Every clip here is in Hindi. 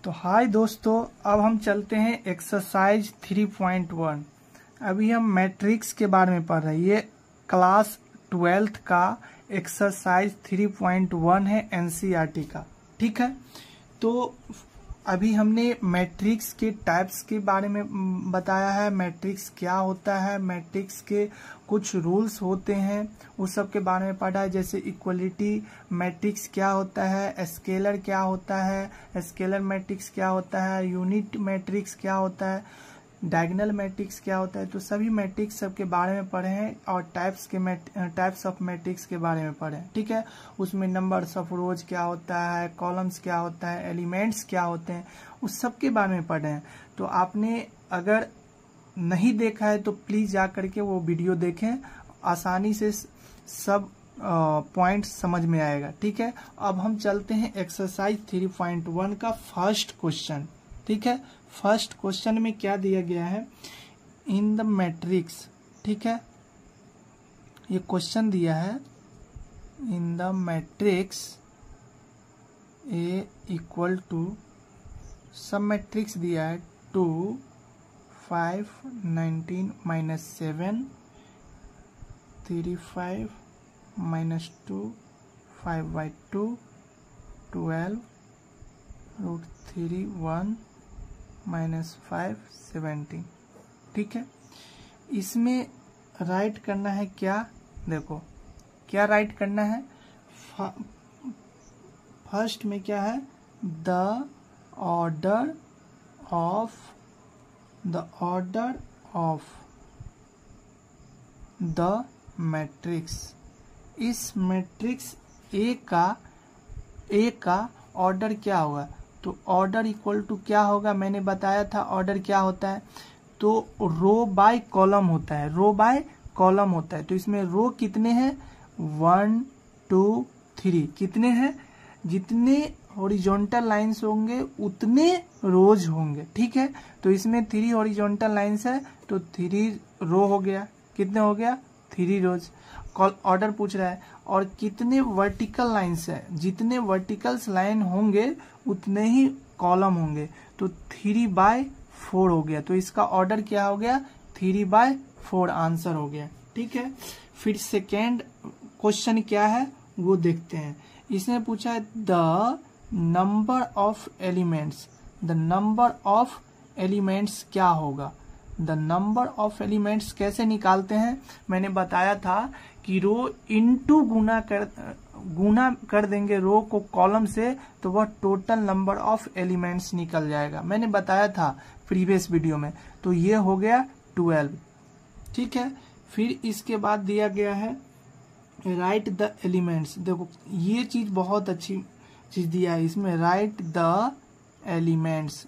तो हाय दोस्तों, अब हम चलते हैं एक्सरसाइज 3.1। अभी हम मैट्रिक्स के बारे में पढ़ रहे हैं। ये क्लास 12th का एक्सरसाइज 3.1 है एनसीईआरटी का। ठीक है, तो अभी हमने मैट्रिक्स के टाइप्स के बारे में बताया है। मैट्रिक्स क्या होता है, मैट्रिक्स के कुछ रूल्स होते हैं, उस सब के बारे में पढ़ा है। जैसे इक्वलिटी मैट्रिक्स क्या होता है, स्केलर क्या होता है, स्केलर मैट्रिक्स क्या होता है, यूनिट मैट्रिक्स क्या होता है, डायगोनल मैट्रिक्स क्या होता है। तो सभी मैट्रिक्स सब के बारे में पढ़े हैं और टाइप्स ऑफ मैट्रिक्स के बारे में पढ़े हैं। ठीक है, उसमें नंबर्स ऑफ रोज क्या होता है, कॉलम्स क्या होता है, एलिमेंट्स क्या होते हैं, उस सब के बारे में पढ़े हैं। तो आपने अगर नहीं देखा है तो प्लीज जा करके वो वीडियो देखें, आसानी से सब पॉइंट्स समझ में आएगा। ठीक है, अब हम चलते हैं एक्सरसाइज 3.1 का फर्स्ट क्वेश्चन। ठीक है, फर्स्ट क्वेश्चन में क्या दिया गया है, इन द मैट्रिक्स। ठीक है, ये क्वेश्चन दिया है in the matrix A equal to, सब मैट्रिक्स दिया है 2 5 19 -7 35 -2 5/2 12 √3 1 -5 17। ठीक है, इसमें राइट करना है क्या, देखो क्या राइट करना है। फर्स्ट में क्या है, the order of the matrix. इस मैट्रिक्स ए का ऑर्डर क्या होगा, तो ऑर्डर इक्वल टू क्या होगा, मैंने बताया था ऑर्डर क्या होता है, तो रो बाय कॉलम होता है, रो बाय कॉलम होता है। तो इसमें रो कितने हैं, 1 2 3 कितने हैं, जितने हॉरिजॉन्टल लाइंस होंगे उतने रोज होंगे। ठीक है, तो इसमें 3 हॉरिजॉन्टल लाइंस है तो 3 रो हो गया, कितने हो गया 3 रोज। ऑर्डर पूछ रहा है, और कितने वर्टिकल लाइंस है, जितने वर्टिकल्स लाइन होंगे उतने ही कॉलम होंगे, तो 3/4 हो गया। तो इसका ऑर्डर क्या हो गया, 3/4 आंसर हो गया। ठीक है, फिर सेकेंड क्वेश्चन क्या है वो देखते हैं। इसने पूछा है the number of elements, the number of elements क्या होगा। द नंबर ऑफ एलिमेंट्स कैसे निकालते हैं, मैंने बताया था कि रो इंटू गुना कर देंगे रो को कॉलम से, तो वह टोटल नंबर ऑफ एलिमेंट्स निकल जाएगा, मैंने बताया था प्रीवियस वीडियो में। तो ये हो गया 12। ठीक है, फिर इसके बाद दिया गया है राइट द एलिमेंट्स। देखो ये चीज बहुत अच्छी चीज दिया है इसमें, राइट द एलिमेंट्स।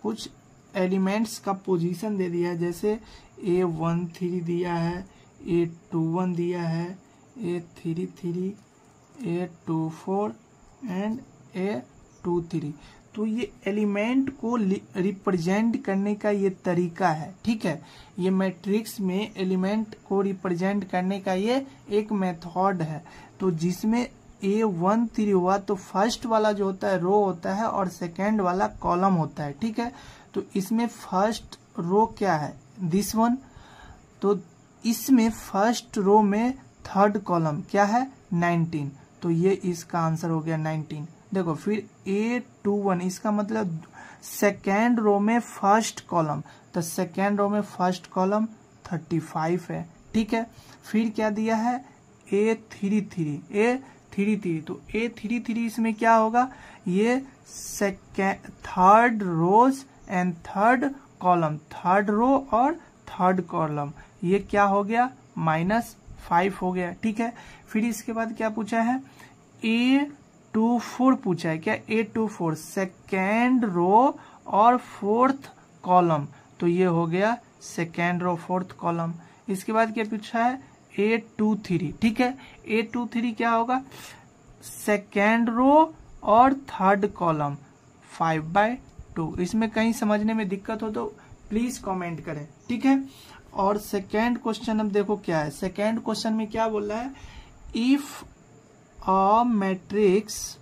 कुछ एलिमेंट्स का पोजीशन दे दिया है, जैसे A13 दिया है, A21 दिया है, A33 A24 एंड A23। तो ये एलिमेंट को रिप्रेजेंट करने का ये तरीका है। ठीक है, ये मैट्रिक्स में एलिमेंट को रिप्रेजेंट करने का ये एक मेथड है। तो जिसमें A13 हुआ तो फर्स्ट वाला जो होता है रो होता है और सेकेंड वाला कॉलम होता है। ठीक है, तो इसमें फर्स्ट रो क्या है, दिस वन, तो इसमें फर्स्ट रो में थर्ड कॉलम क्या है 19, तो ये इसका आंसर हो गया 19। देखो फिर A21, इसका मतलब सेकेंड रो में फर्स्ट कॉलम, तो सेकेंड रो में फर्स्ट कॉलम 35 है। ठीक है, फिर क्या दिया है A33, तो A33 इसमें क्या होगा, ये third rows and third column, third row और थर्ड कॉलम, ये क्या हो गया -5 हो गया। ठीक है, फिर इसके बाद क्या पूछा है, A24 पूछा है, क्या A24 सेकेंड रो और फोर्थ कॉलम, तो ये हो गया सेकेंड रो फोर्थ कॉलम। इसके बाद क्या पूछा है A23। ठीक है, A23 क्या होगा, सेकेंड रो और थर्ड कॉलम 5/2। इसमें कहीं समझने में दिक्कत हो तो प्लीज कमेंट करें। ठीक है, और सेकेंड क्वेश्चन अब देखो क्या है। सेकेंड क्वेश्चन में क्या बोल रहा है, if a matrix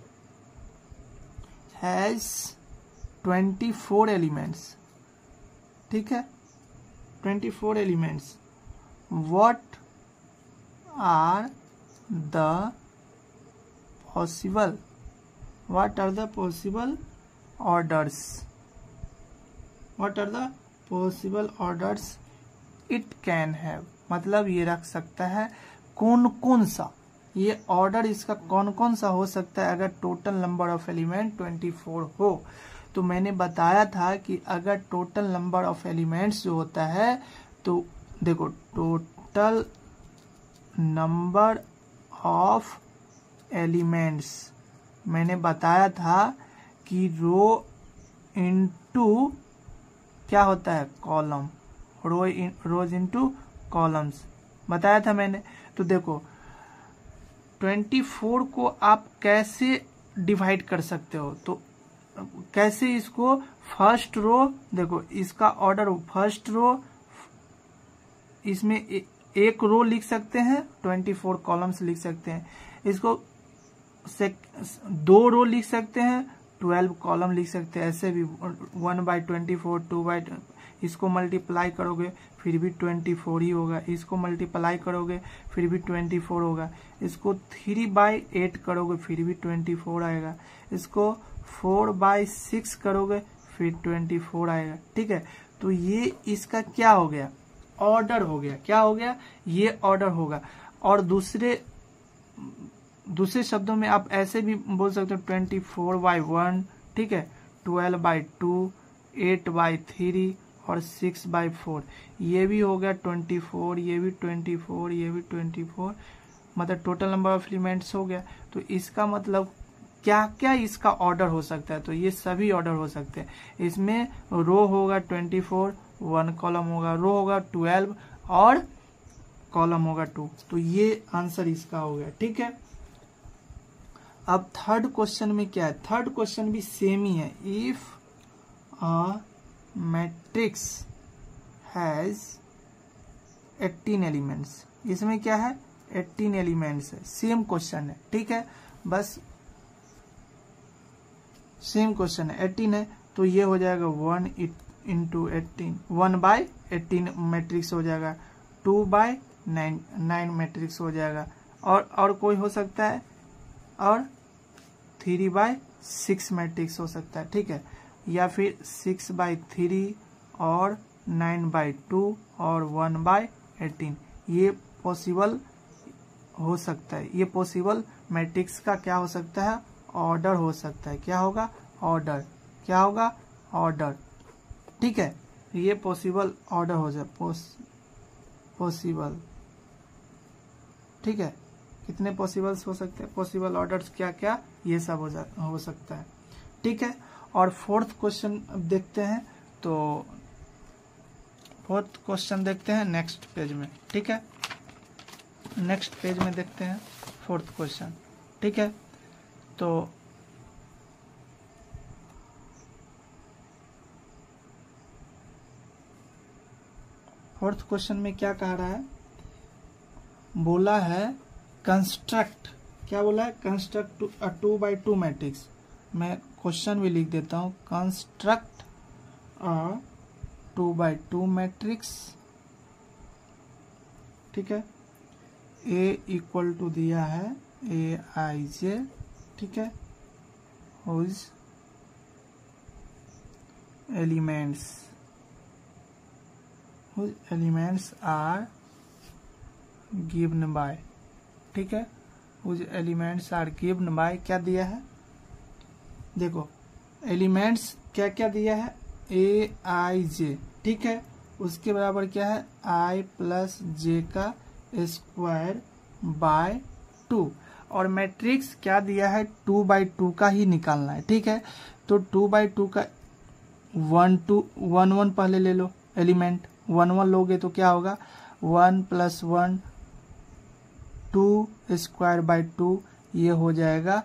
has 24 elements, ठीक है, 24 elements, what are the possible orders, what are the possible orders it can have, मतलब ये रख सकता है कौन कौन सा, ये ऑर्डर इसका कौन कौन सा हो सकता है अगर टोटल नंबर ऑफ एलिमेंट 24 हो। तो मैंने बताया था कि अगर टोटल नंबर ऑफ एलिमेंट्स जो होता है, तो देखो टोटल नंबर ऑफ एलिमेंट्स मैंने बताया था कि रो इनटू क्या होता है, कॉलम, रोज इनटू कॉलम्स बताया था मैंने। तो देखो 24 को आप कैसे डिवाइड कर सकते हो, तो कैसे इसको, फर्स्ट रो, देखो इसका ऑर्डर फर्स्ट रो, इसमें एक रो लिख सकते हैं, 24 कॉलम्स लिख सकते हैं, इसको दो रो लिख सकते हैं, 12 कॉलम लिख सकते हैं, ऐसे भी 1/24, 2 इसको मल्टीप्लाई करोगे फिर भी 24 ही होगा, इसको मल्टीप्लाई करोगे फिर भी 24 होगा, इसको 3/8 करोगे फिर भी 24 आएगा, इसको 4/6 करोगे फिर 24 आएगा, ठीक है। तो ये इसका क्या हो गया, ऑर्डर हो गया, क्या हो गया, ये ऑर्डर होगा। और दूसरे शब्दों में आप ऐसे भी बोल सकते हो 24/1, ठीक है, 12/2, 8/3 और 6/4, ये भी हो गया 24, ये भी 24, ये भी 24, मतलब टोटल नंबर ऑफ एलिमेंट्स हो गया। तो इसका मतलब क्या क्या इसका ऑर्डर हो सकता है, तो ये सभी ऑर्डर हो सकते हैं। इसमें रो होगा 24, 1 कॉलम होगा, रो होगा 12 और कॉलम होगा 2, तो ये आंसर इसका हो गया, ठीक है। अब थर्ड क्वेश्चन में क्या है, थर्ड क्वेश्चन भी सेम ही है, if a matrix has 18 elements, इसमें क्या है 18 एलिमेंट्स है, सेम क्वेश्चन है, ठीक है, बस सेम क्वेश्चन है, 18 है, तो ये हो जाएगा 1 इंटू 18, 1/18 मैट्रिक्स हो जाएगा, 2/9 मैट्रिक्स हो जाएगा, और कोई हो सकता है, और 3/6 मैट्रिक्स हो सकता है, ठीक है, या फिर 6/3 और 9/2 और 1/18, ये पॉसिबल हो सकता है, ये पॉसिबल मैट्रिक्स का क्या हो सकता है, ऑर्डर हो सकता है, क्या होगा, ऑर्डर, क्या होगा, ऑर्डर, ठीक है, ये पॉसिबल ऑर्डर हो जाए, पॉसिबल, ठीक है, कितने पॉसिबल्स हो सकते हैं, पॉसिबल ऑर्डर्स क्या क्या, ये सब हो सकता है, ठीक है। और फोर्थ क्वेश्चन देखते हैं, तो फोर्थ क्वेश्चन देखते हैं नेक्स्ट पेज में, ठीक है, नेक्स्ट पेज में देखते हैं फोर्थ क्वेश्चन, ठीक है। तो फोर्थ क्वेश्चन में क्या कह रहा है, बोला है कंस्ट्रक्ट, क्या बोला है, कंस्ट्रक्ट 2/2 मैट्रिक्स, मैं क्वेश्चन भी लिख देता हूं, कंस्ट्रक्ट 2/2 मैट्रिक्स, ठीक है, A इक्वल टू दिया है Aij, ठीक है, whose elements are given by, ठीक है, whose elements are given by, क्या दिया है, देखो एलिमेंट्स क्या क्या दिया है, Aij, ठीक है, उसके बराबर क्या है, I + j का स्क्वायर बाय 2, और मैट्रिक्स क्या दिया है, 2/2 का ही निकालना है, ठीक है। तो 2/2 का 1 पहले ले लो, एलिमेंट 1 लोगे तो क्या होगा, 1 + 1 2 स्क्वायर बाय 2, ये हो जाएगा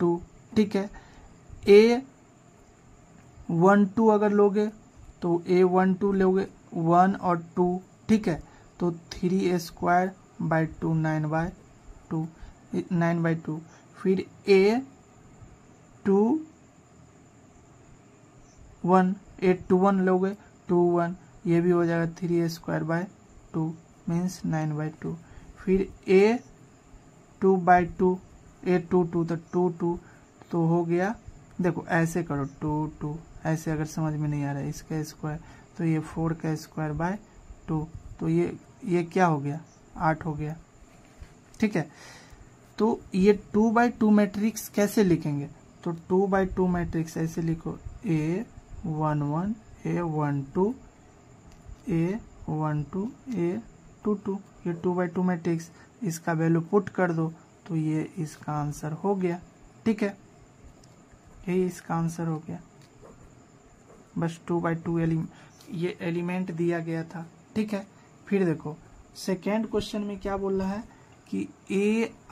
2, ठीक है। A12 अगर लोगे तो A12 लोगे 1 और 2, ठीक है, तो 3 स्क्वायर बाय 2 9/2, फिर A2 1, 8 टू 1 लोगे 2 1, ये भी हो जाएगा 3a² मीन्स 9/2। फिर a 2/2, a 2 2 तो 2 2 तो हो गया, देखो ऐसे करो 2 2, ऐसे अगर समझ में नहीं आ रहा है इसका स्क्वायर तो ये 4² तो ये क्या हो गया 8 हो गया। ठीक है, तो ये 2/2 मैट्रिक्स कैसे लिखेंगे, तो 2/2 मैट्रिक्स ऐसे लिखो A11 A12 A12 A22, ये 2/2 मैट्रिक्स, इसका वैल्यू पुट कर दो तो ये इसका आंसर हो गया। ठीक है, यही इसका आंसर हो गया, बस 2/2 ये एलिमेंट दिया गया था। ठीक है, फिर देखो सेकेंड क्वेश्चन में क्या बोल रहा है कि Aij =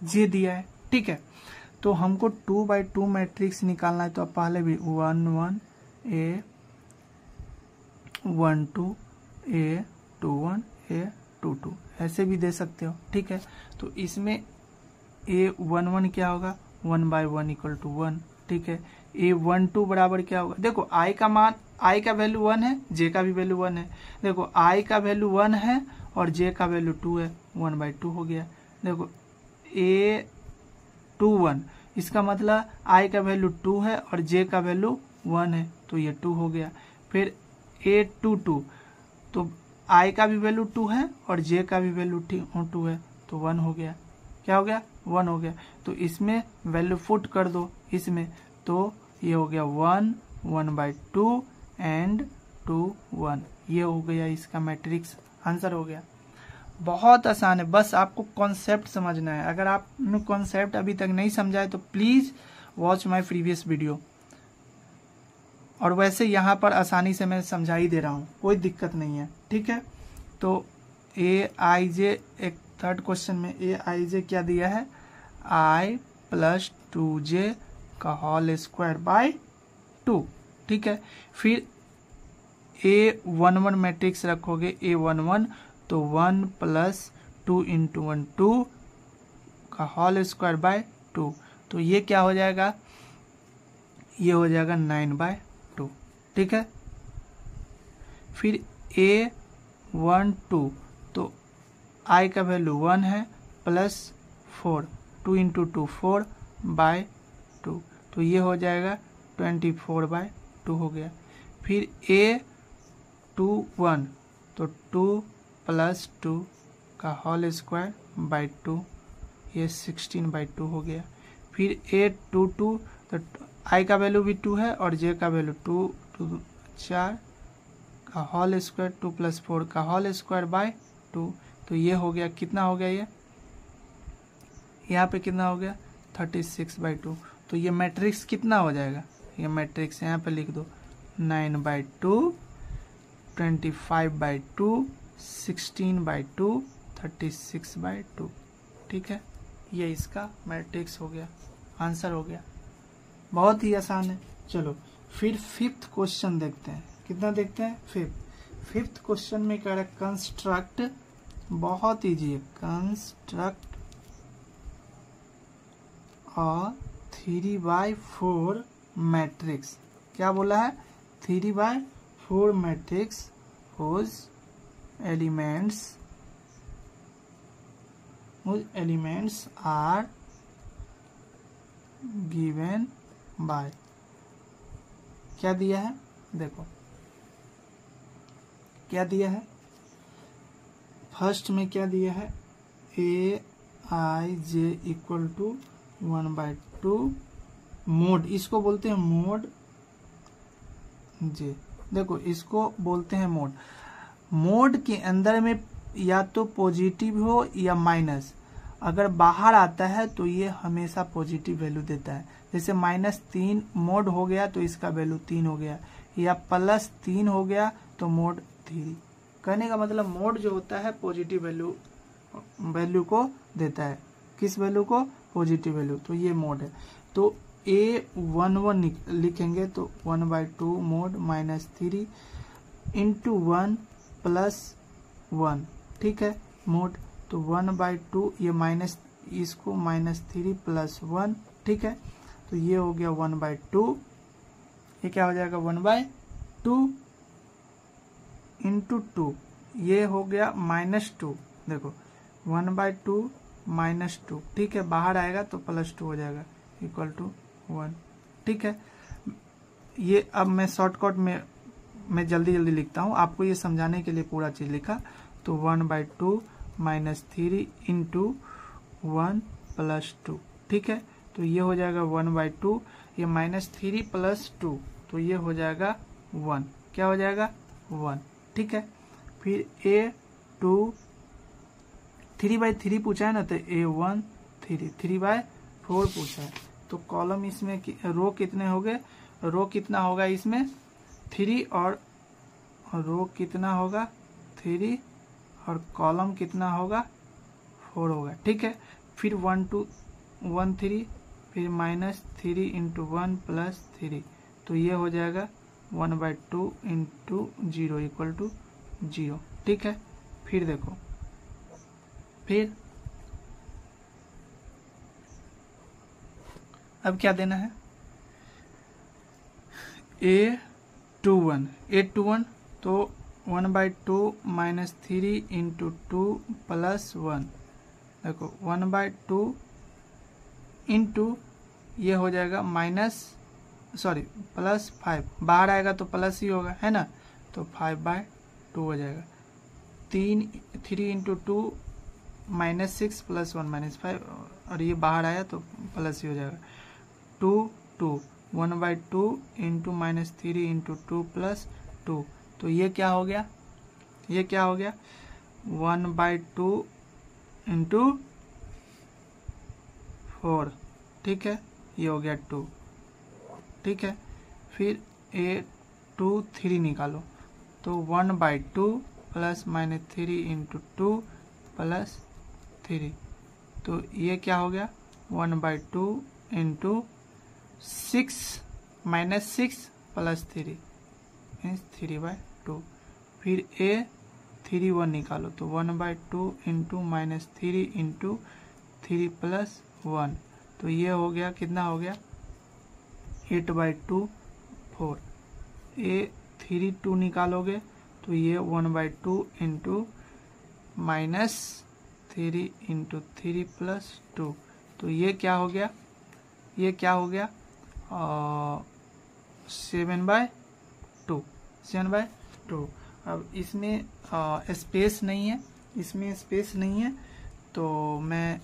I/J दिया है। ठीक है, तो हमको 2/2 मैट्रिक्स निकालना है, तो अब पहले भी 1 1 A12 A21 A22 ऐसे भी दे सकते हो। ठीक है, तो इसमें A11 क्या होगा 1/1 = 1। ठीक है, A12 बराबर क्या होगा, देखो i का मान, i का वैल्यू 1 है, j का भी वैल्यू 1 है। देखो i का वैल्यू 1 है और j का वैल्यू 2 है, 1/2 हो गया। देखो A21 इसका मतलब i का वैल्यू 2 है और j का वैल्यू 1 है, तो ये 2 हो गया। फिर A22 तो i का भी वैल्यू 2 है और j का भी वैल्यू 2 है, तो 1 हो गया। क्या हो गया 1 हो गया। तो इसमें वैल्यू पुट कर दो इसमें, तो ये हो गया 1 1/2 एंड 2 1, ये हो गया इसका मैट्रिक्स आंसर हो गया। बहुत आसान है, बस आपको कॉन्सेप्ट समझना है। अगर आपने कॉन्सेप्ट अभी तक नहीं समझा है तो please watch my previous video. और वैसे यहाँ पर आसानी से मैं समझा ही दे रहा हूँ, कोई दिक्कत नहीं है। ठीक है, तो Aij, एक थर्ड क्वेश्चन में Aij क्या दिया है i + 2j² 2। ठीक है, फिर A11 मैट्रिक्स रखोगे A11 तो 1 + 2 × 1 2² 2, तो ये क्या हो जाएगा, ये हो जाएगा 9/2। ठीक है, फिर A12 तो i का वैल्यू 1 है प्लस 4, 2 × 2 4/2, तो ये हो जाएगा 24/2 हो गया। फिर A21 तो 2 + 2² 2, ये 16/2 हो गया। फिर A22 तो i का वैल्यू भी 2 है और j का वैल्यू 2 4² 2 + 4² 2, तो ये हो गया, कितना हो गया, ये यहाँ पे कितना हो गया 36/2। तो ये मैट्रिक्स कितना हो जाएगा, ये मैट्रिक्स यहाँ पे लिख दो 9/2 25/2 16/2 36/2। ठीक है, ये इसका मैट्रिक्स हो गया, आंसर हो गया। बहुत ही आसान है। चलो फिर फिफ्थ क्वेश्चन देखते हैं, कितना देखते हैं, फिफ्थ क्वेश्चन में कह रहा है कंस्ट्रक्ट, बहुत इजी है, कंस्ट्रक्ट अ 3/4 मैट्रिक्स। क्या बोला है 3/4 matrix whose elements are given by, क्या दिया है, देखो क्या दिया है, फर्स्ट में क्या दिया है Aij = 1/2 मोड, इसको बोलते हैं मोड j। देखो इसको बोलते हैं मोड। मोड के अंदर में या तो पॉजिटिव हो या माइनस, अगर बाहर आता है तो ये हमेशा पॉजिटिव वैल्यू देता है। जैसे -3 मोड हो गया तो इसका वैल्यू 3 हो गया, या +3 हो गया तो मोड 3। कहने का मतलब मोड जो होता है पॉजिटिव वैल्यू को देता है, किस वैल्यू को, पॉजिटिव वैल्यू, तो ये मोड है। तो A11 लिखेंगे तो 1/2 मोड -3 × 1 + 1। ठीक है, मोड तो 1/2, ये माइनस, इसको -3 + 1। ठीक है, तो ये हो गया 1/2, ये क्या हो जाएगा 1/2 इंटू 2, ये हो गया -2, देखो 1/2 -2, ठीक है, बाहर आएगा तो +2 हो जाएगा इक्वल टू 1, ठीक है। ये अब मैं शॉर्टकट में मैं जल्दी लिखता हूँ, आपको ये समझाने के लिए पूरा चीज लिखा। तो 1/2 -3 इंटू 1 + 2, ठीक है। तो ये हो जाएगा 1/2, ये -3 + 2, तो ये हो जाएगा 1, क्या हो जाएगा 1, ठीक है। फिर A2 3/3 पूछा है ना, तो A1 3/4 पूछा है। तो कॉलम इसमें रो कितने हो गए, रो कितना होगा इसमें 3 और रो कितना होगा 3 और कॉलम कितना होगा 4 होगा, ठीक है। फिर 1 2 1 3, फिर -3 इंटू 1 + 3, तो ये हो जाएगा 1/2 इंटू 0 इक्वल टू 0, ठीक है। फिर देखो, फिर अब क्या देना है, A21 तो 1/2 -3 इंटू 2 + 1, देखो 1/2 इंटू ये हो जाएगा +5, बाहर आएगा तो प्लस ही होगा, है ना, तो 5/2 हो जाएगा। 3 इंटू 2 -6 + 1 -5, और ये बाहर आया तो प्लस ही हो जाएगा। 2 1/2 इंटू -3 इंटू 2 + 2, तो ये क्या हो गया, ये क्या हो गया 1/2 इंटू 4, ठीक है, ये हो गया 2, ठीक है। फिर A23 निकालो, तो 1/2 + -3 इंटू 2 + 3, तो ये क्या हो गया 1/2 इंटू 6 -6 + 3 मीन्स 3/2। फिर A31 निकालो, तो 1/2 इंटू -3 इंटू 3 + 1, तो ये हो गया कितना हो गया 8/2 4। A32 निकालोगे तो ये 1/2 इंटू -3 इंटू 3 + 2, तो ये क्या हो गया, ये क्या हो गया 7/2। अब इसमें स्पेस नहीं है, इसमें स्पेस नहीं है, तो मैं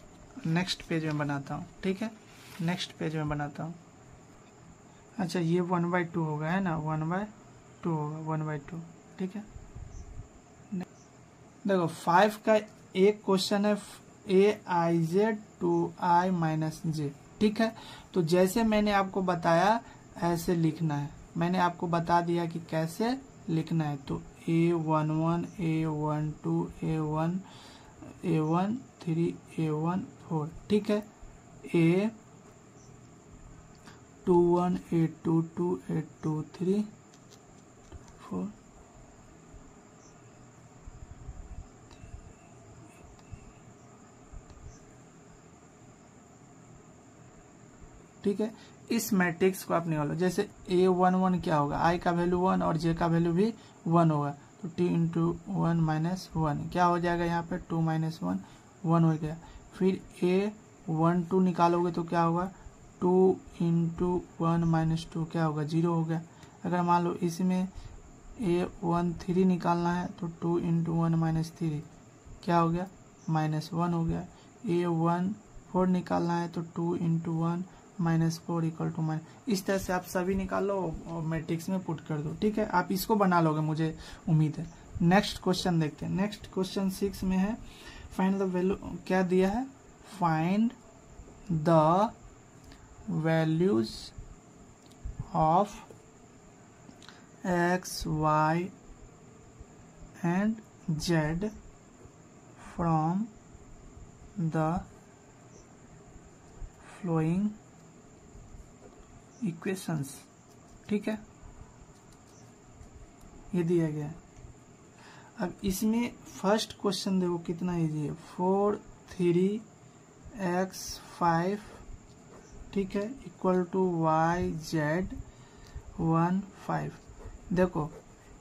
नेक्स्ट पेज में बनाता हूँ, ठीक है, नेक्स्ट पेज में बनाता हूँ। अच्छा, ये 1/2 होगा, है ना, 1/2 होगा, 1/2, ठीक है। देखो 5 का एक क्वेश्चन है AIZ to I - J, ठीक है। तो जैसे मैंने आपको बताया ऐसे लिखना है, मैंने आपको बता दिया कि कैसे लिखना है। तो A11 A12 A13 A14, ठीक है। A21 A22 A23 4, ठीक है। इस मैट्रिक्स को आप निकालो, जैसे A11 क्या होगा, I का वैल्यू 1 और J का वैल्यू भी 1 होगा, तो 2 इंटू 1 - 1 क्या हो जाएगा, यहाँ पे 2 - 1 1 हो गया। फिर A12 निकालोगे तो क्या होगा 2 इंटू 1 - 2 क्या होगा 0 हो गया। अगर मान लो इसमें A13 निकालना है तो 2 इंटू 1 - 3 क्या हो गया -1 हो गया। A14 निकालना है तो 2 इंटू 1 -4 इक्वल टू -, इस तरह से आप सभी निकालो और मैट्रिक्स में पुट कर दो, ठीक है। आप इसको बना लोगे मुझे उम्मीद है। नेक्स्ट क्वेश्चन देखते हैं। नेक्स्ट क्वेश्चन 6 में है फाइंड द वैल्यू, क्या दिया है, find the values of x, y and z from the flowing equations, ठीक है, ये दिया गया है। अब इसमें फर्स्ट क्वेश्चन देखो कितना इजी है, 4 3 x 5 ठीक है, इक्वल टू YZ15। देखो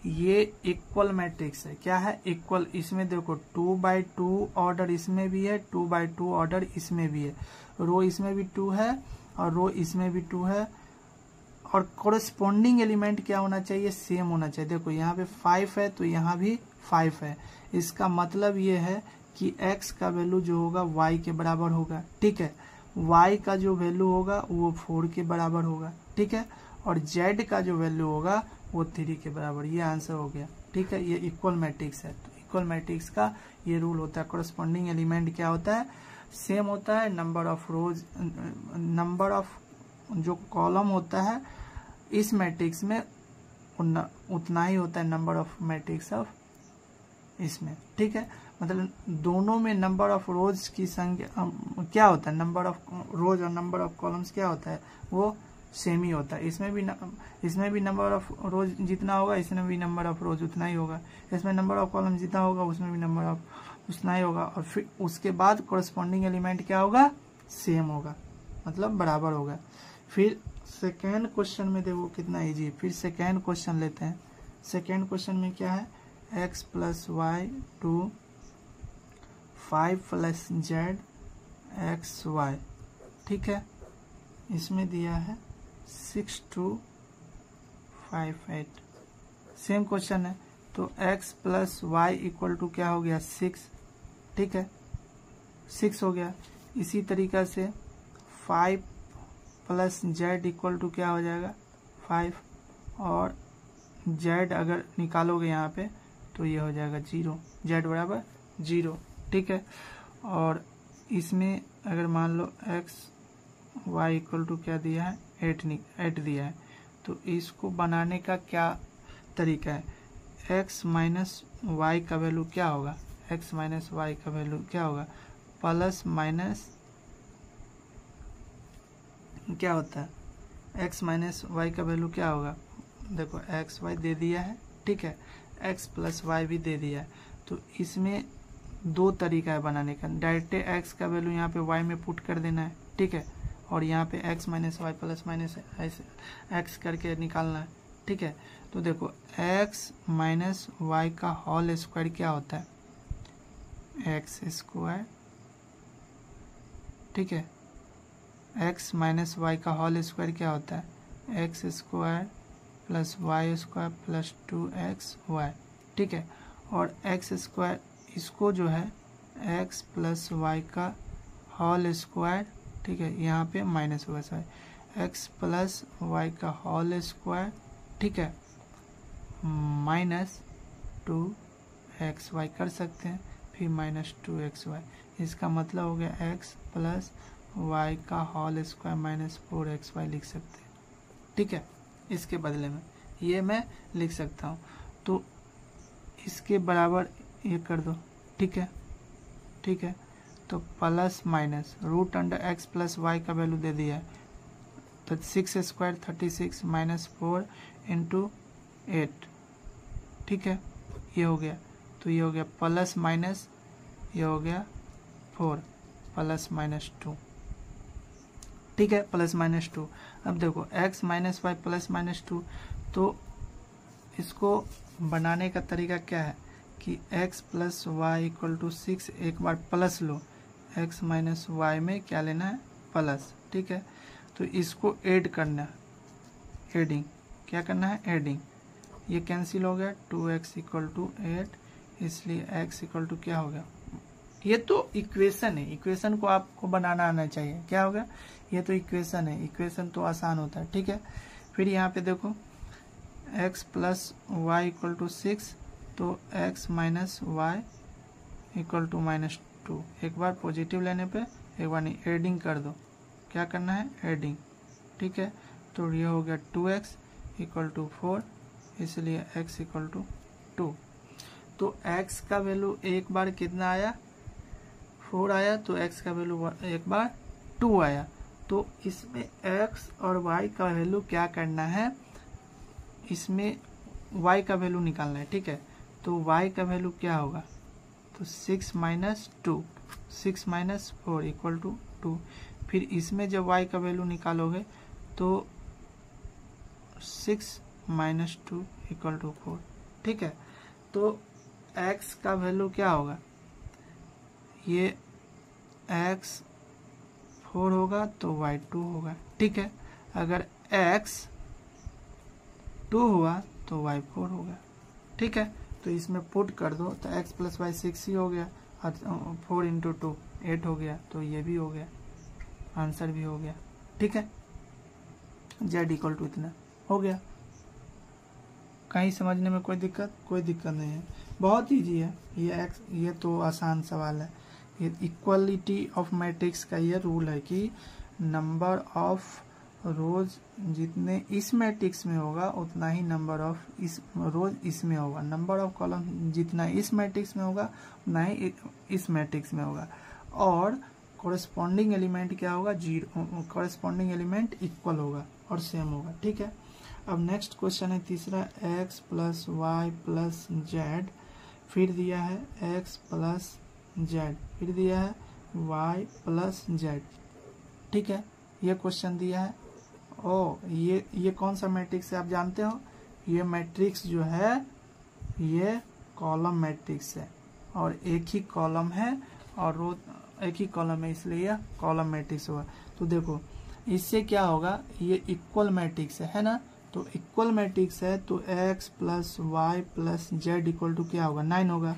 ये इक्वल मैट्रिक्स है, क्या है, इक्वल। इसमें देखो 2x2 ऑर्डर इसमें भी है, 2x2 ऑर्डर इसमें भी है, रो इसमें भी 2 है और रो इसमें भी 2 है, और कोरेस्पोंडिंग एलिमेंट क्या होना चाहिए, सेम होना चाहिए। देखो यहाँ पे 5 है तो यहाँ भी 5 है, इसका मतलब ये है कि x का वैल्यू जो होगा y के बराबर होगा, ठीक है, y का जो वैल्यू होगा वो 4 के बराबर होगा, ठीक है, और z का जो वैल्यू होगा वो 3 के बराबर। ये आंसर हो गया, ठीक है। ये इक्वल मैट्रिक्स है, तो इक्वल मैट्रिक्स का ये रूल होता है, कोरेस्पोंडिंग एलिमेंट क्या होता है, सेम होता है। Number of rose, number of जो कॉलम होता है इस मैट्रिक्स में उतना ही होता है नंबर ऑफ मैट्रिक्स ऑफ इसमें, ठीक है। मतलब दोनों में नंबर ऑफ रोज की संख्या क्या होता है, नंबर ऑफ रोज और नंबर ऑफ कॉलम्स क्या होता है, वो सेम ही होता है। इसमें भी नंबर ऑफ रोज जितना होगा इसमें भी नंबर ऑफ रोज उतना ही होगा, इसमें नंबर ऑफ कॉलम जितना होगा उसमें भी नंबर ऑफ उतना ही होगा, और फिर उसके बाद कोरेस्पोंडिंग एलिमेंट क्या होगा, सेम होगा, मतलब बराबर होगा। फिर सेकेंड क्वेश्चन में देखो कितना इजी है। फिर सेकेंड क्वेश्चन लेते हैं। सेकेंड क्वेश्चन में क्या है, x + y to 5 + z xy, ठीक है। इसमें दिया है 6 to 5 8, सेम क्वेश्चन है। तो x + y = क्या हो गया, 6, ठीक है, 6 हो गया। इसी तरीका से 5 + z = क्या हो जाएगा, 5, और z अगर निकालोगे यहाँ पे तो ये हो जाएगा 0, z बराबर 0, ठीक है। और इसमें अगर मान लो x y = क्या दिया है, 8 दिया है, तो इसको बनाने का क्या तरीका है, x - y का वैल्यू क्या होगा, x - y का वैल्यू क्या होगा, प्लस माइनस क्या होता है, x - y का वैल्यू क्या होगा, देखो x y दे दिया है, ठीक है, x + y भी दे दिया है। तो इसमें दो तरीका है बनाने का, डायरेक्ट x का वैल्यू यहाँ पे y में पुट कर देना है, ठीक है, और यहाँ पे x - y plus minus x करके निकालना है, ठीक है। तो देखो x - y का होल स्क्वायर क्या होता है, x², ठीक है, x - y का होल स्क्वायर क्या होता है, x² + y² + 2xy, ठीक है। और x², इसको जो है x + y का होल स्क्वायर, ठीक है, यहाँ पे माइनस होगा, सॉरी, x + y का होल स्क्वायर, ठीक है, -2xy कर सकते हैं, फिर -2xy। इसका मतलब हो गया x + y का होल स्क्वायर -4xy लिख सकते हैं, ठीक है। इसके बदले में ये मैं लिख सकता हूँ, तो इसके बराबर ये कर दो, ठीक है, ठीक है। तो प्लस माइनस √x + y का वैल्यू दे दिया है, तो 6² 36 -4 × 8, ठीक है, ये हो गया। तो ये हो गया प्लस माइनस, ये हो गया 4 + -2, ठीक है, +-2। अब देखो x - y +-2, तो इसको बनाने का तरीका क्या है कि x + y = 6, एक बार प्लस लो, x - y में क्या लेना है, प्लस, ठीक है। तो इसको ऐड करना, एडिंग, क्या करना है, एडिंग। ये कैंसिल हो गया, 2x = 8, इसलिए x = क्या हो गया, ये तो इक्वेशन है, इक्वेशन को आपको बनाना आना चाहिए, क्या होगा, ये तो इक्वेशन है, इक्वेशन तो आसान होता है, ठीक है। फिर यहाँ पे देखो x + y = 6, तो x - y = -2, एक बार पॉजिटिव लेने पे, एक बार नहीं, एडिंग कर दो, क्या करना है, एडिंग, ठीक है। तो ये हो गया 2x = 4, इसलिए x = 2। तो x का वैल्यू एक बार कितना आया, 4 आया, तो x का वैल्यू एक बार 2 आया। तो इसमें x और y का वैल्यू क्या करना है, इसमें y का वैल्यू निकालना है, ठीक है। तो y का वैल्यू क्या होगा, तो 6 - 2, 6 - 4 = 2, फिर इसमें जब y का वैल्यू निकालोगे तो 6 माइनस 2 इक्वल टू 4। ठीक है, तो x का वैल्यू क्या होगा, ये x 4 होगा तो y 2 होगा। ठीक है, अगर x 2 हुआ तो y 4 होगा। ठीक है, तो इसमें पुट कर दो तो x प्लस वाई 6 ही हो गया और 4 इंटू 2 8 हो गया, तो ये भी हो गया, आंसर भी हो गया। ठीक है, z इक्वल टू इतना हो गया। कहीं समझने में कोई दिक्कत नहीं है, बहुत ईजी है ये तो आसान सवाल है। ये इक्वलिटी ऑफ मैट्रिक्स का ये रूल है कि नंबर ऑफ रोज जितने इस मैट्रिक्स में होगा उतना ही नंबर ऑफ इस रोज इसमें होगा, नंबर ऑफ कॉलम जितना इस मैट्रिक्स में होगा उतना ही इस मैट्रिक्स में होगा, और कॉरेस्पॉन्डिंग एलिमेंट क्या होगा, जीरो, कॉरेस्पॉन्डिंग एलिमेंट इक्वल होगा और सेम होगा। ठीक है, अब नेक्स्ट क्वेश्चन है तीसरा, x plus y plus z, फिर दिया है x प्लस जेड, फिर दिया है y प्लस जेड। ठीक है, ये क्वेश्चन दिया है। ये कौन सा मैट्रिक्स है आप जानते हो, ये मैट्रिक्स जो है ये कॉलम मैट्रिक्स है और एक ही कॉलम है और रो एक ही कॉलम है, इसलिए यह कॉलम मैट्रिक्स होगा। तो देखो इससे क्या होगा, ये इक्वल मैट्रिक्स है ना, तो इक्वल मैट्रिक्स है तो x plus y plus z equal to क्या होगा, 9 होगा।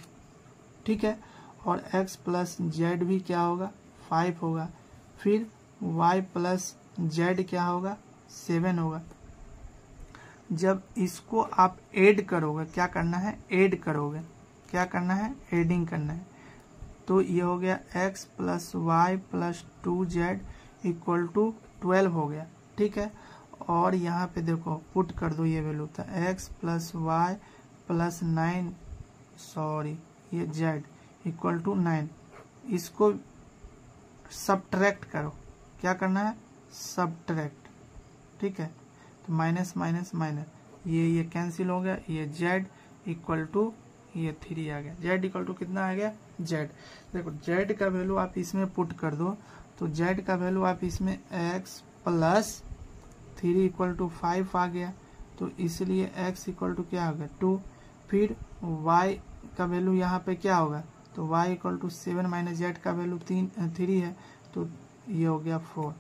ठीक है, और x प्लस जेड भी क्या होगा, 5 होगा। फिर y प्लस जेड क्या होगा, 7 होगा। जब इसको आप ऐड करोगे, क्या करना है, ऐड करोगे, क्या करना है, एडिंग करना है, तो ये हो गया x plus y plus 2z equal to 12 हो गया। ठीक है, और यहाँ पे देखो पुट कर दो ये वैल्यू था x plus y plus 9 sorry ये z इक्वल टू 9, इसको सब्ट्रैक्ट करो, क्या करना है, सब्ट्रैक्ट। ठीक है, तो माइनस माइनस माइनस ये कैंसिल हो गया, ये z इक्वल टू ये 3 आ गया, z इक्वल टू कितना आ गया, z। देखो z का वैल्यू आप इसमें पुट कर दो तो z का वैल्यू आप इसमें x प्लस 3 इक्वल टू 5 आ गया, तो इसलिए x इक्वल टू क्या होगा, 2। फिर y का वैल्यू यहाँ पे क्या होगा, तो y equal to 7 minus z का वैल्यू 3 है, तो ये हो गया 4।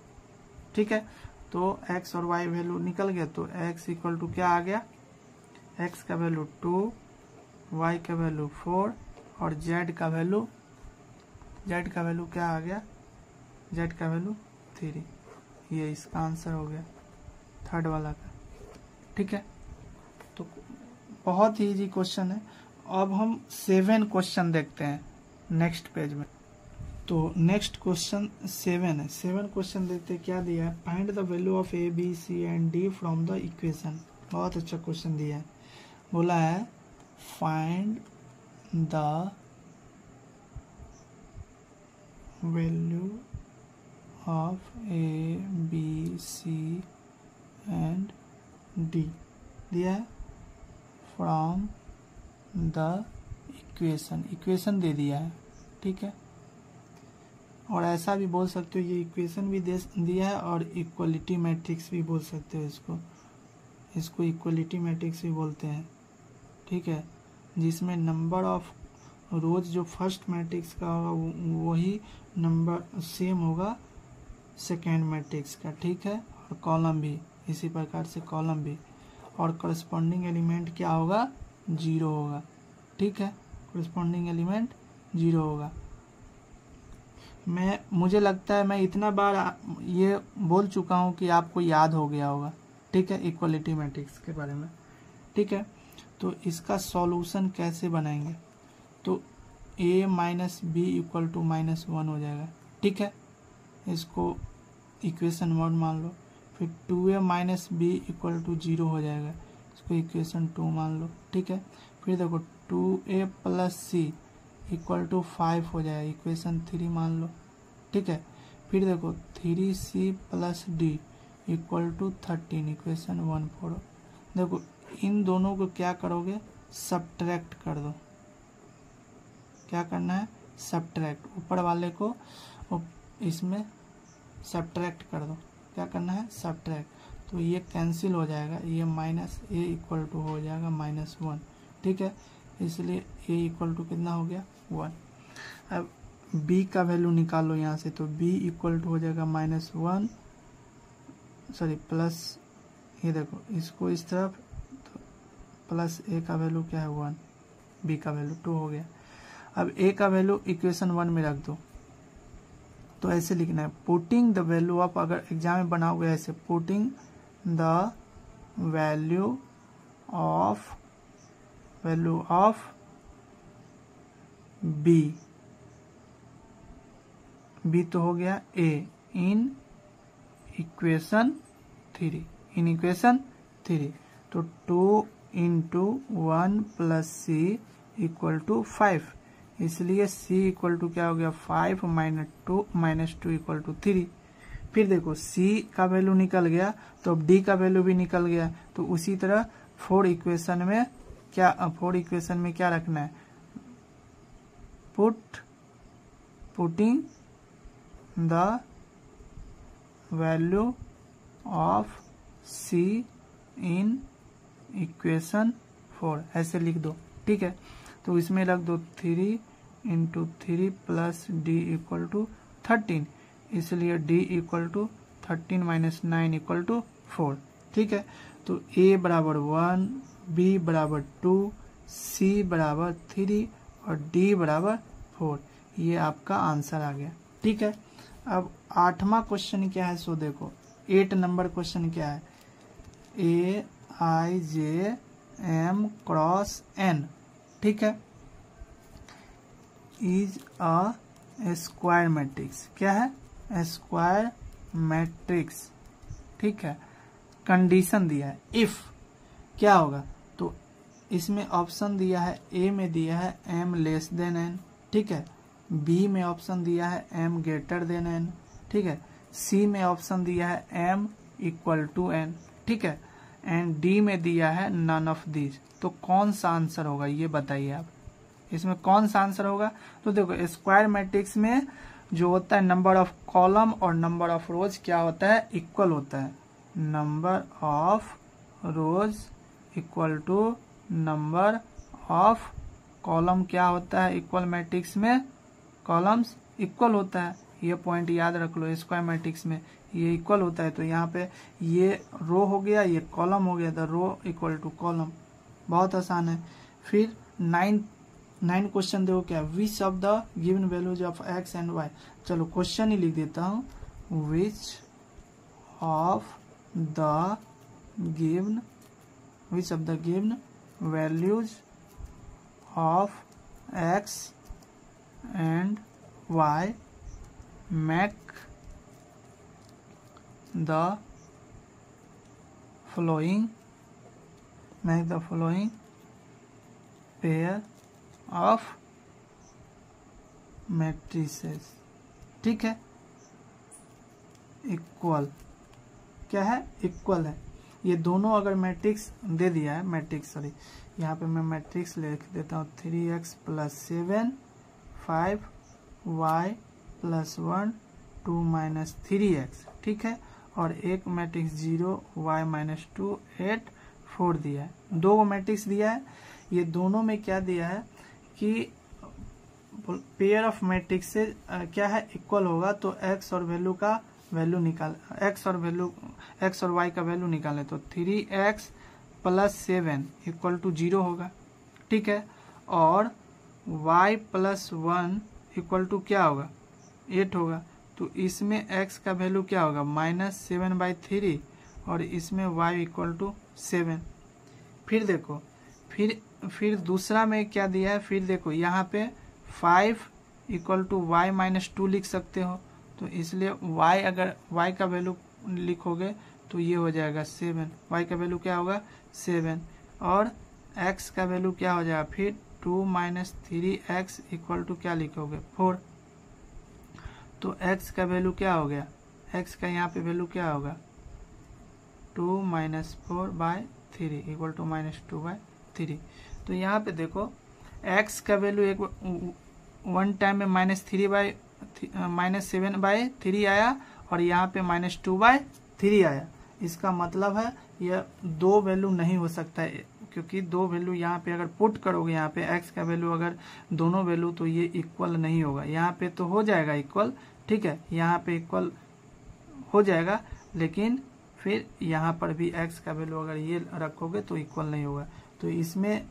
ठीक है, तो x और y वैल्यू निकल गया, तो x इक्वल टू क्या आ गया, x का वैल्यू 2, y का वैल्यू 4 और z का वैल्यू क्या आ गया, z का वैल्यू 3। ये इसका आंसर हो गया थर्ड वाला का। ठीक है, तो बहुत ही इजी क्वेश्चन है। अब हम 7 क्वेश्चन देखते हैं नेक्स्ट पेज में। तो नेक्स्ट क्वेश्चन 7 है, 7 क्वेश्चन देखते क्या दिया है, find the value of a b c and d from the equation. बहुत अच्छा क्वेश्चन दिया है, बोला है find the value of a b c and d दिया है फ्रॉम द इक्वेशन दे दिया है। ठीक है, और ऐसा भी बोल सकते हो, ये इक्वेशन भी दिया है और इक्वलिटी मैट्रिक्स भी बोल सकते हो, इसको इक्वलिटी मैट्रिक्स भी बोलते हैं। ठीक है, जिसमें नंबर ऑफ रोज जो फर्स्ट मैट्रिक्स का होगा वही नंबर सेम होगा सेकेंड मैट्रिक्स का। ठीक है, और कॉलम भी इसी प्रकार से कॉलम भी, और करस्पॉन्डिंग एलिमेंट क्या होगा, 0 होगा। ठीक है, करस्पॉन्डिंग एलिमेंट 0 होगा। मुझे लगता है मैं इतना बार ये बोल चुका हूँ कि आपको याद हो गया होगा। ठीक है, इक्वलिटी मैट्रिक्स के बारे में। ठीक है, तो इसका सॉल्यूशन कैसे बनाएंगे, तो a minus b equal to -1 हो जाएगा। ठीक है, इसको इक्वेशन 1 मान लो। फिर 2a minus b equal to 0 हो जाएगा, इसको इक्वेशन 2 मान लो। ठीक है, फिर देखो 2a plus C equal to 5 हो जाएगा, इक्वेशन 3 मान लो। ठीक है, फिर देखो 3c plus d equal to 13, equation 1 4। देखो इन दोनों को क्या करोगे, सब्ट्रैक्ट कर दो। क्या करना है, सब्ट्रैक्ट, ऊपर वाले को इसमें सब्ट्रैक्ट कर दो। क्या करना है? सब्ट्रैक्ट। तो ये कैंसिल हो जाएगा, ये माइनस ए इक्वल टू हो जाएगा -1। ठीक है, इसलिए ए इक्वल टू कितना हो गया? 1। अब b का वैल्यू निकालो यहाँ से, तो b इक्वल टू हो जाएगा -1 सॉरी प्लस, ये देखो इसको इस तरफ, तो प्लस a का वैल्यू क्या है? 1, b का वैल्यू 2 हो गया। अब a का वैल्यू इक्वेशन 1 में रख दो। तो ऐसे लिखना है, पुटिंग द वैल्यू ऑफ, अगर एग्जाम में बनाओगे ऐसे, putting the value of b तो हो गया a इन इक्वेशन 3, तो 2 into 1 plus c equal to 5, इसलिए c इक्वल टू क्या हो गया? 5 माइनस टू इक्वल टू 3। फिर देखो c का वैल्यू निकल गया, तो अब d का वैल्यू भी निकल गया। तो उसी तरह 4 इक्वेशन में क्या रखना है? Putting the value of c in equation 4, ऐसे लिख दो। ठीक है, तो इसमें रख दो 3 into 3 plus d equal to 13, इसलिए d equal to 13 minus 9 equal to 4। ठीक है, तो a बराबर 1, b बराबर 2, c बराबर 3 और d बराबर 4। ये आपका आंसर आ गया। ठीक है, अब 8वां क्वेश्चन क्या है? सो देखो 8 नंबर क्वेश्चन क्या है? AIJM क्रॉस n, ठीक है, इज अ स्क्वायर मैट्रिक्स। क्या है? Square matrix. ठीक है, कंडीशन दिया है इफ क्या होगा, तो इसमें ऑप्शन दिया है, ए में दिया है m लेस देन n, ठीक है, बी में ऑप्शन दिया है m ग्रेटर देन n, ठीक है, सी में ऑप्शन दिया है m इक्वल टू n, ठीक है, एंड डी में दिया है नन ऑफ दीज। तो कौन सा आंसर होगा ये बताइए आप, इसमें कौन सा आंसर होगा? तो देखो स्क्वायर मैट्रिक्स में जो होता है नंबर ऑफ कॉलम और नंबर ऑफ रोज क्या होता है? इक्वल होता है। Number of rows equal to number of column क्या होता है? इक्वल मैट्रिक्स में कॉलम्स इक्वल होता है। ये पॉइंट याद रख लो, स्क्वायर मैट्रिक्स में ये इक्वल होता है। तो यहाँ पे ये रो हो गया, ये कॉलम हो गया, तो रो इक्वल टू कॉलम। बहुत आसान है। फिर 9 क्वेश्चन देखो क्या, which of the given values of x and y. चलो क्वेश्चन ही लिख देता हूँ, which of the given values of x and y make the following pair of matrices, ठीक है, इक्वल। क्या है? इक्वल है। ये दोनों अगर मैट्रिक्स दे दिया है, यहाँ पे मैं मैट्रिक्स लिख देता हूँ, 3x + 7 5y + 1 2 - 3x, ठीक है, और एक मैट्रिक्स 0 y - 2 8 4 दिया है। 2 मैट्रिक्स दिया है। ये दोनों में क्या दिया है कि पेयर ऑफ मैट्रिक्स से क्या है? इक्वल होगा। तो x और वैल्यू का वैल्यू निकाल, x और y का वैल्यू निकाले, तो 3x + 7 = 0 होगा, ठीक है, और y + 1 = क्या होगा? 8 होगा। तो इसमें x का वैल्यू क्या होगा? -7/3 और इसमें y = 7। फिर देखो, फिर दूसरा में क्या दिया है? फिर देखो यहाँ पे 5 = y - 2 लिख सकते हो। तो इसलिए y, अगर y का वैल्यू लिखोगे तो ये हो जाएगा 7। y का वैल्यू क्या होगा? 7। और x का वैल्यू क्या हो जाएगा? फिर 2 - 3x = क्या लिखोगे? 4। तो x का वैल्यू क्या हो गया? x का यहाँ पे वैल्यू क्या होगा? 2 - 4/3 = -2/3। तो यहाँ पे देखो x का वैल्यू वन टाइम में -7/3 आया, और यहाँ पे -2/3 आया। इसका मतलब है यह दो वैल्यू नहीं हो सकता है, क्योंकि दो वैल्यू यहाँ पे अगर पुट करोगे, यहाँ पे x का वैल्यू अगर दोनों वैल्यू, तो ये इक्वल नहीं होगा। यहाँ पे तो हो जाएगा इक्वल, ठीक है, यहाँ पे इक्वल हो जाएगा, लेकिन फिर यहाँ पर भी x का वैल्यू अगर ये रखोगे तो इक्वल नहीं होगा। तो इसमें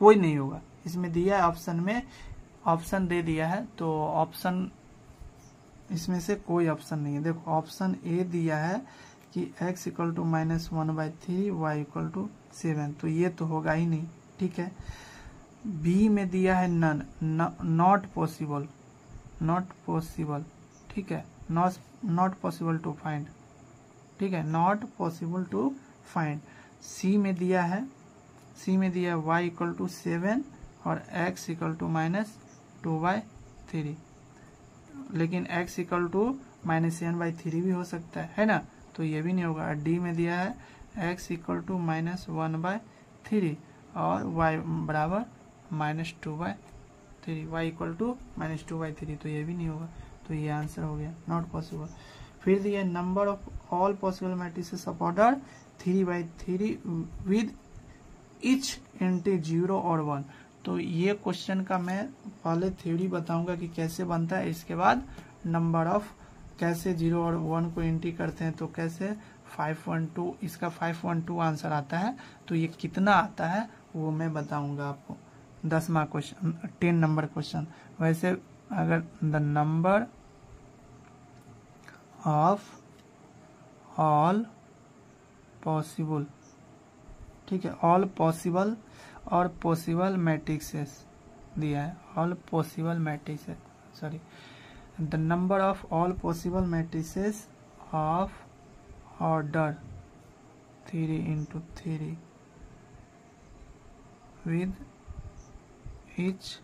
कोई नहीं होगा। इसमें दिया है ऑप्शन में, ऑप्शन दे दिया है, तो ऑप्शन इसमें से कोई ऑप्शन नहीं है। देखो ऑप्शन ए दिया है कि x equal to -1/3 y equal to 7, तो ये तो होगा ही नहीं, ठीक है। बी में दिया है none, not possible, not possible, ठीक है, नॉट पॉसिबल टू फाइंड, ठीक है, not possible to find. C में दिया है y इक्वल टू 7 और x इक्वल टू -2/3, लेकिन x इक्वल टू -7/3 भी हो सकता है ना, तो ये भी नहीं होगा। डी में दिया है x इक्वल टू -1/3 और y बराबर -2/3, y इक्वल टू -2/3, तो ये भी नहीं होगा। तो ये आंसर हो गया, नॉट पॉसिबल। फिर दिया number of all possible matrices of order 3/3 with etch anti 0 और 1। तो ये क्वेश्चन का मैं पहले थ्योरी बताऊंगा कि कैसे बनता है, इसके बाद नंबर ऑफ कैसे 0 और 1 को एंट्री करते हैं, तो कैसे 512, इसका 512 आंसर आता है। तो ये कितना आता है वो मैं बताऊंगा आपको। 10वां क्वेश्चन, 10 नंबर क्वेश्चन। वैसे अगर the number of all possible, ठीक है, ऑल पॉसिबल और पॉसिबल मैट्रिसेस दिया है, all possible matrices, sorry, the number of all possible matrices of order 3×3 with each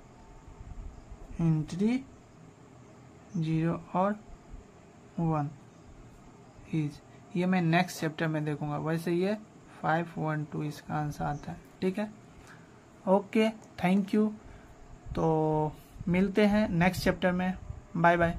entry 0 और 1 इज, ये मैं नेक्स्ट चैप्टर में देखूंगा। वैसे ये 512 इसका आंसर आता है, ठीक है। Okay, thank you. तो मिलते हैं नेक्स्ट चैप्टर में, बाय बाय।